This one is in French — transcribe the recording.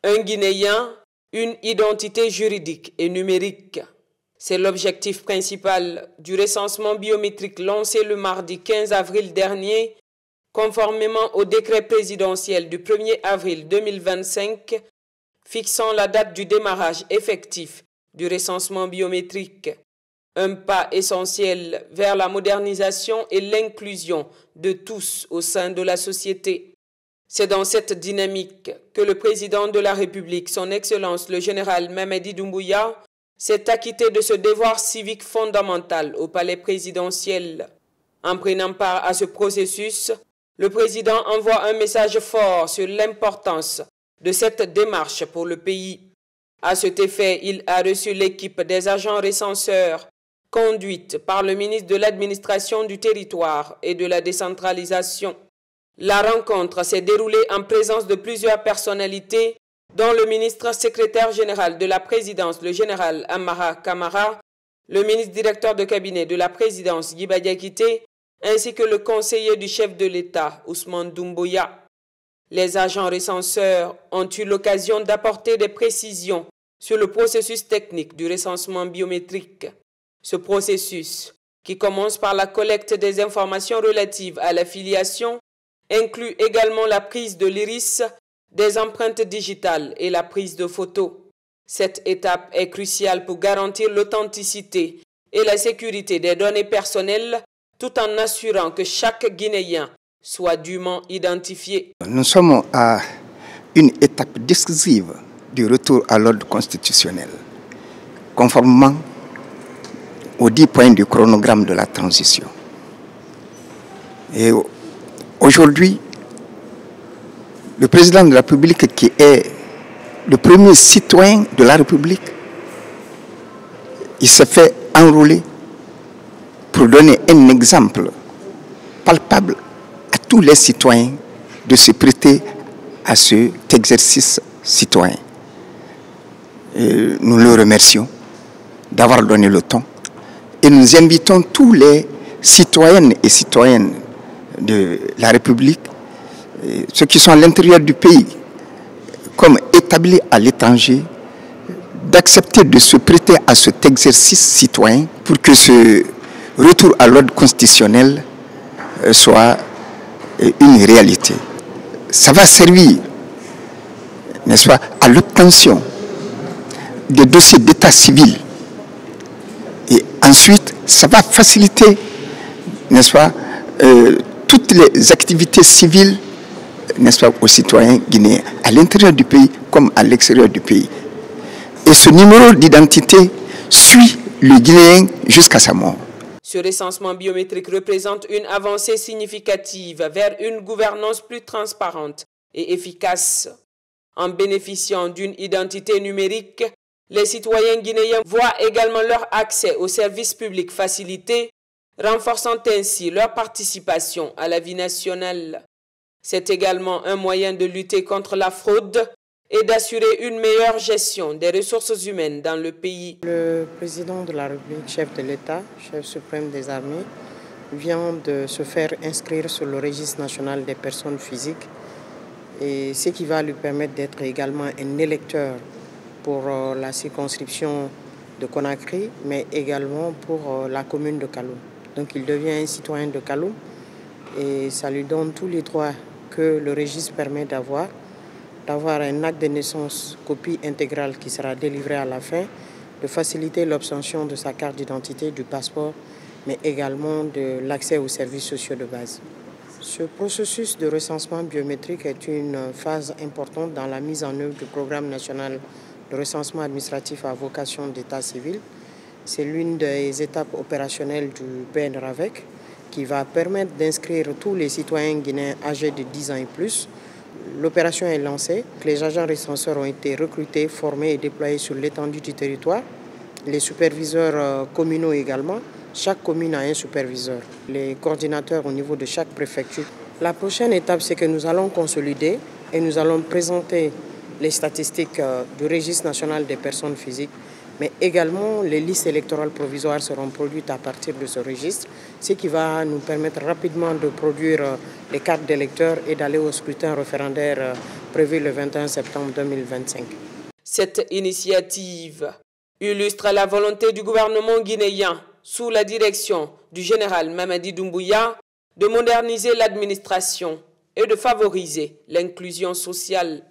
Un Guinéen, une identité juridique et numérique. C'est l'objectif principal du recensement biométrique lancé le mardi 15 avril dernier, conformément au décret présidentiel du 1er avril 2025, fixant la date du démarrage effectif du recensement biométrique. Un pas essentiel vers la modernisation et l'inclusion de tous au sein de la société. C'est dans cette dynamique que le président de la République, son Excellence le général Mamadi Doumbouya, s'est acquitté de ce devoir civique fondamental au palais présidentiel. En prenant part à ce processus, le président envoie un message fort sur l'importance de cette démarche pour le pays. À cet effet, il a reçu l'équipe des agents recenseurs, conduite par le ministre de l'Administration du Territoire et de la Décentralisation. La rencontre s'est déroulée en présence de plusieurs personnalités, dont le ministre secrétaire général de la présidence, le général Amara Kamara, le ministre directeur de cabinet de la présidence, Guiba Diakité, ainsi que le conseiller du chef de l'État, Ousmane Doumbouya. Les agents recenseurs ont eu l'occasion d'apporter des précisions sur le processus technique du recensement biométrique. Ce processus, qui commence par la collecte des informations relatives à la filiation, inclut également la prise de l'iris, des empreintes digitales et la prise de photos. Cette étape est cruciale pour garantir l'authenticité et la sécurité des données personnelles, tout en assurant que chaque Guinéen soit dûment identifié. Nous sommes à une étape décisive du retour à l'ordre constitutionnel, conformément aux 10 points du chronogramme de la transition. Et aujourd'hui, le président de la République, qui est le premier citoyen de la République, il s'est fait enrôler pour donner un exemple palpable à tous les citoyens de se prêter à cet exercice citoyen. Et nous le remercions d'avoir donné le temps et nous invitons tous les citoyennes et citoyennes de la République, ceux qui sont à l'intérieur du pays, comme établis à l'étranger, d'accepter de se prêter à cet exercice citoyen pour que ce retour à l'ordre constitutionnel soit une réalité. Ça va servir, n'est-ce pas, à l'obtention des dossiers d'état civil. Et ensuite, ça va faciliter, n'est-ce pas, toutes les activités civiles, n'est-ce pas, aux citoyens guinéens, à l'intérieur du pays comme à l'extérieur du pays. Et ce numéro d'identité suit le Guinéen jusqu'à sa mort. Ce recensement biométrique représente une avancée significative vers une gouvernance plus transparente et efficace. En bénéficiant d'une identité numérique, les citoyens guinéens voient également leur accès aux services publics facilité, renforçant ainsi leur participation à la vie nationale. C'est également un moyen de lutter contre la fraude et d'assurer une meilleure gestion des ressources humaines dans le pays. Le président de la République, chef de l'État, chef suprême des armées, vient de se faire inscrire sur le registre national des personnes physiques, et ce qui va lui permettre d'être également un électeur pour la circonscription de Conakry, mais également pour la commune de Kaloum. Donc il devient un citoyen de Kaloum et ça lui donne tous les droits que le registre permet d'avoir un acte de naissance, copie intégrale qui sera délivrée à la fin, de faciliter l'obtention de sa carte d'identité, du passeport, mais également de l'accès aux services sociaux de base. Ce processus de recensement biométrique est une phase importante dans la mise en œuvre du programme national de recensement administratif à vocation d'état civil. C'est l'une des étapes opérationnelles du BNRAVEC qui va permettre d'inscrire tous les citoyens guinéens âgés de 10 ans et plus. L'opération est lancée, les agents recenseurs ont été recrutés, formés et déployés sur l'étendue du territoire. Les superviseurs communaux également. Chaque commune a un superviseur. Les coordinateurs au niveau de chaque préfecture. La prochaine étape, c'est que nous allons consolider et nous allons présenter les statistiques du registre national des personnes physiques mais également les listes électorales provisoires seront produites à partir de ce registre, ce qui va nous permettre rapidement de produire les cartes d'électeurs et d'aller au scrutin référendaire prévu le 21 septembre 2025. Cette initiative illustre la volonté du gouvernement guinéen, sous la direction du général Mamadi Doumbouya, de moderniser l'administration et de favoriser l'inclusion sociale